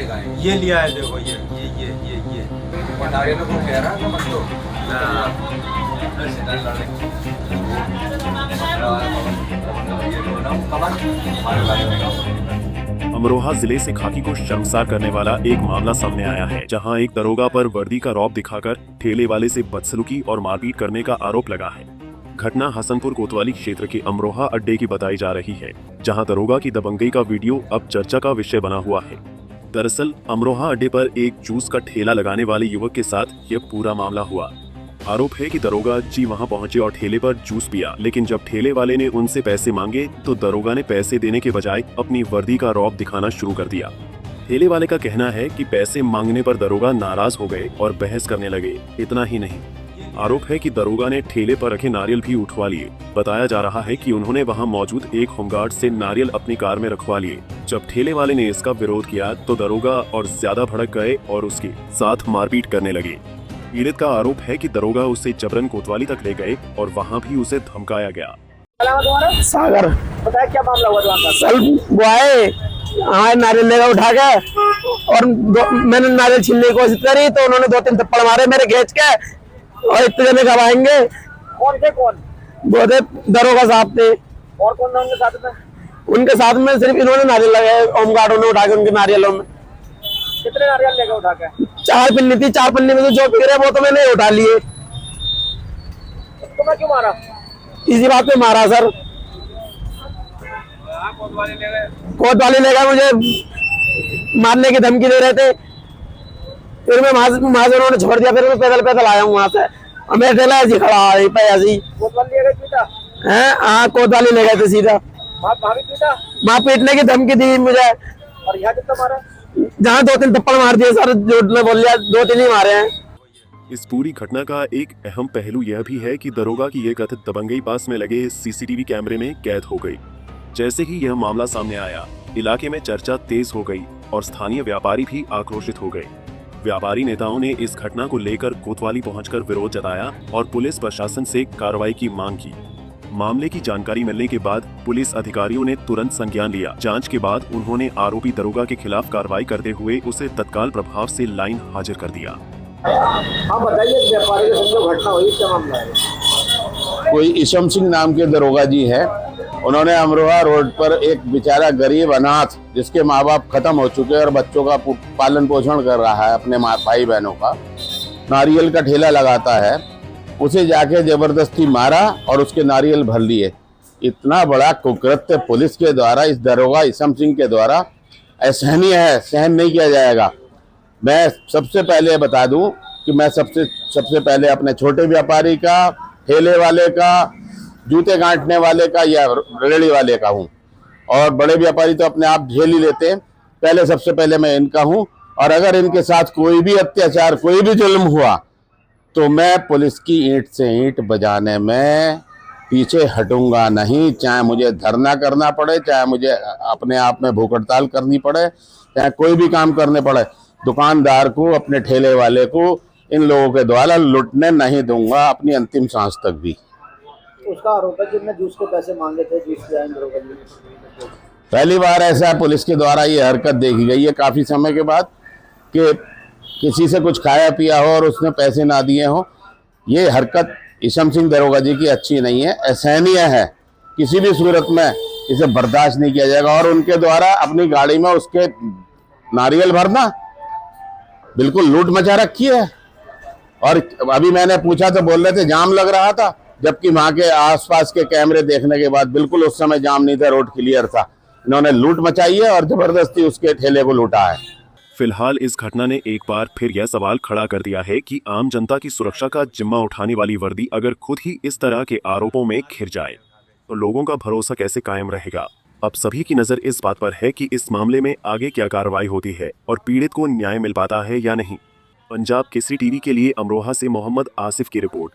लेकर आए? ये लिया है, देखो ये नारियल को कह रहा है मतलब अमरोहा जिले से खाकी को शर्मसार करने वाला एक मामला सामने आया है, जहां एक दरोगा पर वर्दी का रौब दिखाकर ठेले वाले से बदसलूकी और मारपीट करने का आरोप लगा है। घटना हसनपुर कोतवाली क्षेत्र के अमरोहा अड्डे की बताई जा रही है, जहां दरोगा की दबंगई का वीडियो अब चर्चा का विषय बना हुआ है। दरअसल अमरोहा अड्डे पर एक जूस का ठेला लगाने वाले युवक के साथ यह पूरा मामला हुआ। आरोप है कि दरोगा जी वहां पहुंचे और ठेले पर जूस पिया, लेकिन जब ठेले वाले ने उनसे पैसे मांगे तो दरोगा ने पैसे देने के बजाय अपनी वर्दी का रौब दिखाना शुरू कर दिया। ठेले वाले का कहना है कि पैसे मांगने पर दरोगा नाराज हो गए और बहस करने लगे। इतना ही नहीं, आरोप है कि दरोगा ने ठेले पर रखे नारियल भी उठवा लिए। बताया जा रहा है कि उन्होंने वहां मौजूद एक होमगार्ड से नारियल अपनी कार में रखवा लिए। जब ठेले वाले ने इसका विरोध किया तो दरोगा और ज्यादा भड़क गए और उसके साथ मारपीट करने लगे। पीड़ित का आरोप है कि दरोगा उसे जबरन कोतवाली तक ले गए और वहां भी उसे धमकाया गया। सागर बताया क्या मामला हुआ था? कल वो आए, हाँ नारियल लेगा उठा के और मैंने नारियल छीनने की कोशिश करी तो उन्होंने 2-3 थप्पड़ मारे मेरे खींच के और इतने जने कब आएंगे? कौन थे? कौन? वो थे दरोगा साहब थे। और कौन था उनके साथ में? उनके साथ में सिर्फ इन्होंने नारियल लगाए, होमगार्डों ने उठा के उनके नारियलों में। कितने नारियल लेकर उठा के? 4 पन्नी थी, 4 पन्नी में तो जो पी रहे वो तो मैंने उठा लिए। तुम्हें क्यों मारा? इसी बात पे मारा सर। कोतवाली ले गए, मुझे मारने की धमकी दे रहे थे। फिर मैं वहां से उन्होंने छोड़ दिया, फिर मैं पैदल आया हूँ वहां से और मेरा ठेला ऐसी खड़ा है ऐसी। कोतवाली ले गए पीटा? हाँ कोतवाली ले गए थे सीधा। भाभी पीटा? वहाँ पीटने की धमकी दी मुझे। और यहाँ कितना मारा? जहाँ 2-3 थप्पड़ मार दिए सर, झूठ में बोल लिया, 2-3 ही मारे हैं। इस पूरी घटना का एक अहम पहलू यह भी है कि दरोगा की ये कथित दबंगई पास में लगे सीसीटीवी कैमरे में कैद हो गई। जैसे ही यह मामला सामने आया, इलाके में चर्चा तेज हो गई और स्थानीय व्यापारी भी आक्रोशित हो गए। व्यापारी नेताओं ने इस घटना को लेकर कोतवाली पहुंचकर विरोध जताया और पुलिस प्रशासन से कार्रवाई की मांग की। मामले की जानकारी मिलने के बाद पुलिस अधिकारियों ने तुरंत संज्ञान लिया। जांच के बाद उन्होंने आरोपी दरोगा के खिलाफ कार्रवाई करते हुए उसे तत्काल प्रभाव से लाइन हाजिर कर दिया। हाँ बताइए, व्यापारी के संग जो घटना हुई क्या मामला है? कोई ईशम सिंह नाम के दरोगा जी है, उन्होंने अमरोहा रोड पर एक बेचारा गरीब अनाथ जिसके माँ बाप खत्म हो चुके हैं और बच्चों का पालन पोषण कर रहा है, अपने भाई बहनों का, नारियल का ठेला लगाता है, उसे जाके जबरदस्ती मारा और उसके नारियल भर लिए। इतना बड़ा कुकृत्य पुलिस के द्वारा, इस दरोगा ईशम सिंह के द्वारा असहनीय है, सहन नहीं किया जाएगा। मैं सबसे पहले बता दूं कि मैं सबसे पहले अपने छोटे व्यापारी का, ठेले वाले का, जूते गांठने वाले का या रेड़ी वाले का हूं, और बड़े व्यापारी तो अपने आप झेल ही लेते हैं। पहले सबसे पहले मैं इनका हूं, और अगर इनके साथ कोई भी अत्याचार, कोई भी जुल्म हुआ तो मैं पुलिस की ईंट से ईंट बजाने में पीछे हटूंगा नहीं। चाहे मुझे धरना करना पड़े, चाहे मुझे अपने आप में भूख हड़ताल करनी पड़े, चाहे कोई भी काम करने पड़े, दुकानदार को, अपने ठेले वाले को इन लोगों के द्वारा लुटने नहीं दूंगा अपनी अंतिम सांस तक भी। उसका आरोप है कि उसने जूस के पैसे मांगे थे, जूस पिया दरोगा जी। पहली बार ऐसा पुलिस के द्वारा ये हरकत देखी गई है काफी समय के बाद कि किसी से कुछ खाया पिया हो और उसने पैसे ना दिए हो। ये हरकत ईशम सिंह दरोगा जी की अच्छी नहीं है, असहनीय है। किसी भी सूरत में इसे बर्दाश्त नहीं किया जाएगा। और उनके द्वारा अपनी गाड़ी में उसके नारियल भरना, बिल्कुल लूट मचा रखी है। और अभी मैंने पूछा तो बोल रहे थे जाम लग रहा था, जबकि वहां के आसपास के कैमरे देखने के बाद बिल्कुल उस समय जाम नहीं था, रोड क्लियर था। इन्होंने लूट मचाई है और जबरदस्ती उसके ठेले को लूटा है। फिलहाल इस घटना ने एक बार फिर यह सवाल खड़ा कर दिया है कि आम जनता की सुरक्षा का जिम्मा उठाने वाली वर्दी अगर खुद ही इस तरह के आरोपों में घिर जाए तो लोगों का भरोसा कैसे कायम रहेगा। अब सभी की नजर इस बात पर है कि इस मामले में आगे क्या कार्रवाई होती है और पीड़ित को न्याय मिल पाता है या नहीं। पंजाब केसरी टीवी के लिए अमरोहा से मोहम्मद आसिफ की रिपोर्ट।